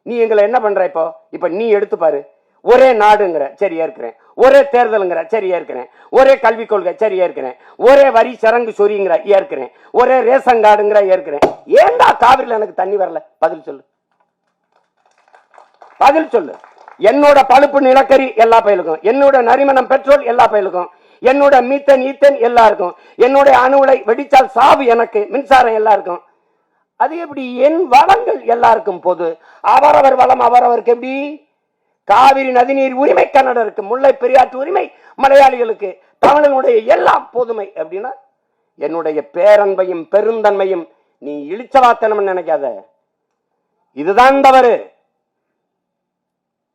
நீ எங்களை என்ன பண்ற? இப்ப நீ எடுத்து பாரு. ஒரே நாடுங்கிற, சரி ஏற்கிறேன். ஒரே தேர்தலுங்கிற, சரி ஏற்கிறேன். ஒரே கல்விக் கொள்கை, சரி ஏற்கிறேன். ஒரே வரி சரங்கு சொரிங்கிற, ஏற்கிறேன். ஒரே ரேஷன் கார்டுங்கிற, ஏற்கிறேன். ஏண்டா காவிரியில் எனக்கு தண்ணி வரல? பதில் சொல்லு, பதில் சொல்லு. என்னோட பழுப்பு நிலக்கரி எல்லா பயிலுக்கும், என்னோட நரிமணம் பெட்ரோல் எல்லா பயிலுக்கும், என்னோட மீத்தன் ஈத்தன் எல்லாருக்கும், என்னோட அணு உலை வெடிச்சால் சாவு எனக்கு, மின்சாரம் எல்லாருக்கும். அது எப்படி? என் வளங்கள் எல்லாருக்கும் பொது. அவரவர் வளம் அவரவருக்கு. எப்படி? காவிரி நதிநீர் உரிமை கன்னடருக்கு, முல்லை பெரியாற்று உரிமை மலையாளிகளுக்கு, தமிழனுடைய எல்லாம் பொதுமை. அப்படின்னா என்னுடைய பேரன்பையும் பெருந்தன்மையும் நீ இழிச்சவாத்தனம் நினைக்காத. இதுதான் தவறு.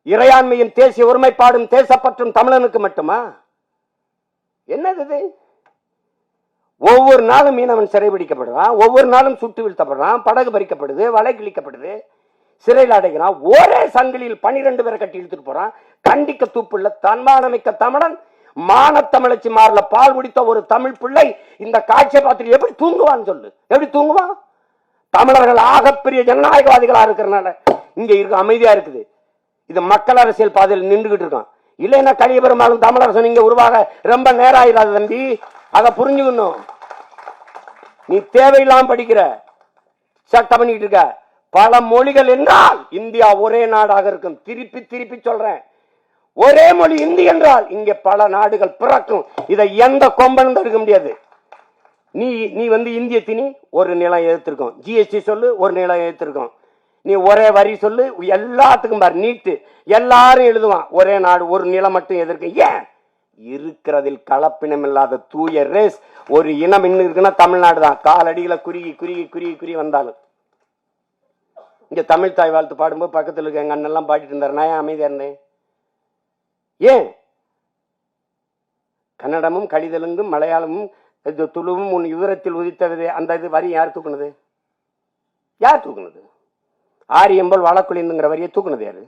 இறையாண்மையும் தேசிய ஒருமைப்பாடும் தேசப்பற்றும் தமிழனுக்கு மட்டுமா? என்னது? ஒவ்வொரு நாளும் மீனவன் சிறைபிடிக்கப்படுறான், ஒவ்வொரு நாளும் சுட்டு வீழ்த்தப்படுறான், படகு பறிக்கப்படுது, வலை கிழிக்கப்படுது, சிறையில் அடைக்கிறான். ஒரே சங்கிலியில் 12 பேரை கட்டி இழுத்துட்டு போறான். கண்டிக்க தூப்புள்ள தன்மானமிக்க தமிழன், மானத்தமிழச்சி மாறல பால் குடித்த ஒரு தமிழ் பிள்ளை இந்த காட்சியை பார்த்துட்டு எப்படி தூங்குவான்னு சொல்லு. எப்படி தூங்குவான்? தமிழர்கள் ஆகப்பெரிய ஜனநாயகவாதிகளா இருக்கிறனால இங்க இருக்க அமைதியா இருக்குது. இது மக்கள் அரசியல் பாதையில் நின்றுகிட்டு இருக்கான். இல்லைன்னா கலிய பெருமாளும் தமிழரசன் இங்க உருவாக ரொம்ப நேரம் ஆயிடாது தம்பி. அதை புரிஞ்சுக்கணும். நீ தேவையில்லாம படிக்கிற, சட்டம் பண்ணிட்டு இருக்க. பல மொழிகள் என்றால் இந்தியா ஒரே நாடாக இருக்கும். திருப்பி திருப்பி சொல்றேன், ஒரே மொழி இந்தி என்றால் இங்கே பல நாடுகள் பிறக்கும். இதை எந்த கொம்பனும் தடுக்க முடியாது. நீ நீ இந்திய திணி ஒரு நிலம் எதிர்த்திருக்கோம், ஜிஎஸ்டி சொல்லு ஒரு நிலம் எதிர்த்திருக்கோம். நீ ஒரே வரி சொல்லு, எல்லாத்துக்கும் பாரு நீட்டு, எல்லாரும் எழுதுவான். ஒரே நாடு ஒரு நிலம் மட்டும் எதிர்க்க. ஏன்? இருக்கிறதில் கலப்பினம் இல்லாத தூய ரேஸ் ஒரு இனம் இன்னும் இருக்குன்னா தமிழ்நாடு தான். காலடிகளை குறுகி குறுகி குறுகி குறுகி வந்தாலும். இங்க தமிழ் தாய் வாழ்த்து பாடும்போது பக்கத்தில் இருக்க எங்க அண்ணெல்லாம் பாடிட்டு இருந்தாரு, நான் அமைதியா இருந்தேன். ஏன்? கன்னடமும் கடிதலுங்கும் மலையாளமும் துளுவும் உன் யுதரத்தில் உதித்தது. அந்த இது வரி யார் தூக்குனது? யார் தூக்குனது? ஆரியம்பல் வழக்குழிந்துங்கிற வரியை தூக்குனது யாரு?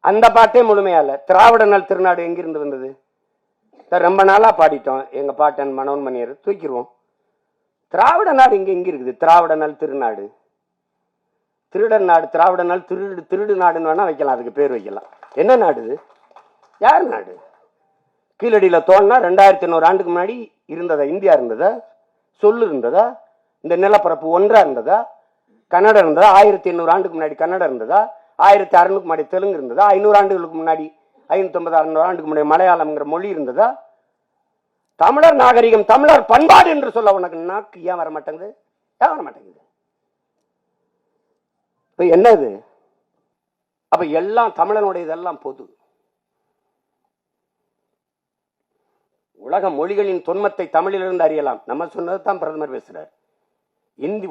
அந்த பாட்டே முழுமையா இல்ல. திராவிட நல் திருநாடு எங்கிருந்து வந்தது? ரொம்ப நாளா பாடிட்டோம். எங்க பாட்டன் மனோன் மணியர் தூக்கிடுவோம். திராவிட நாடு இங்க எங்க இருக்குது? திராவிட நல் திருநாடு, திருடன் நாடு, திராவிட நாள் திருடு நாடுன்னு வேணா வைக்கலாம், அதுக்கு பேர் வைக்கலாம். என்ன நாடு? யார் நாடு? கீழடியில தோணுனா 2800 ஆண்டுக்கு முன்னாடி இருந்ததா? இந்தியா இருந்ததா? சொல்லு இருந்ததா? இந்த நிலப்பரப்பு ஒன்றா இருந்ததா? கன்னடம் இருந்ததா? 1800 ஆண்டுக்கு முன்னாடி கன்னடம் இருந்ததா? 1600 முன்னாடி தெலுங்கு இருந்ததா? 500 ஆண்டுகளுக்கு முன்னாடி 550 600 ஆண்டுக்கு முன்னாடி மலையாளம்ங்கிற மொழி இருந்ததா? தமிழர் நாகரிகம், தமிழர் பண்பாடு என்று சொல்ல உனக்கு நாக்கு ஏன் வர மாட்டேங்குது? ஏன் வர மாட்டேங்குது? இப்ப என்னது? அப்ப எல்லாம் தமிழனுடைய இதெல்லாம் பொது. உலக மொழிகளின் தொன்மத்தை தமிழிலிருந்து அறியலாம். நம்ம சொன்னதுதான் பிரதமர் பேசுறார்.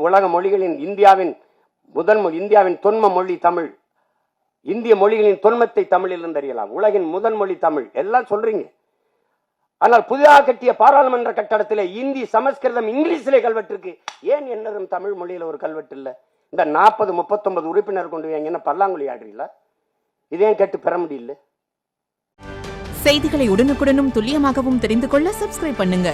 உலக மொழிகளின் இந்தியாவின் முதல் மொழி, இந்தியாவின் தொன்ம மொழி தமிழ். இந்திய மொழிகளின் தொன்மத்தை தமிழிலிருந்து அறியலாம். உலகின் முதல் மொழி தமிழ். எல்லாம் சொல்றீங்க. ஆனால் புதிதாக கட்டிய பாராளுமன்ற கட்டடத்திலே இந்தி, சமஸ்கிருதம், இங்கிலீஷிலே கல்வெட்டு இருக்கு. ஏன் என்னதும் தமிழ் மொழியில ஒரு கல்வெட்டு இல்ல? இந்த 40 39 உறுப்பினர் கொண்டு என்ன பல்லாங்குழி ஆடுறீங்களா? இதையும் கேட்டு பெற முடியல. செய்திகளை உடனுக்குடனும் துல்லியமாகவும் தெரிந்து கொள்ள சப்ஸ்கிரைப் பண்ணுங்க.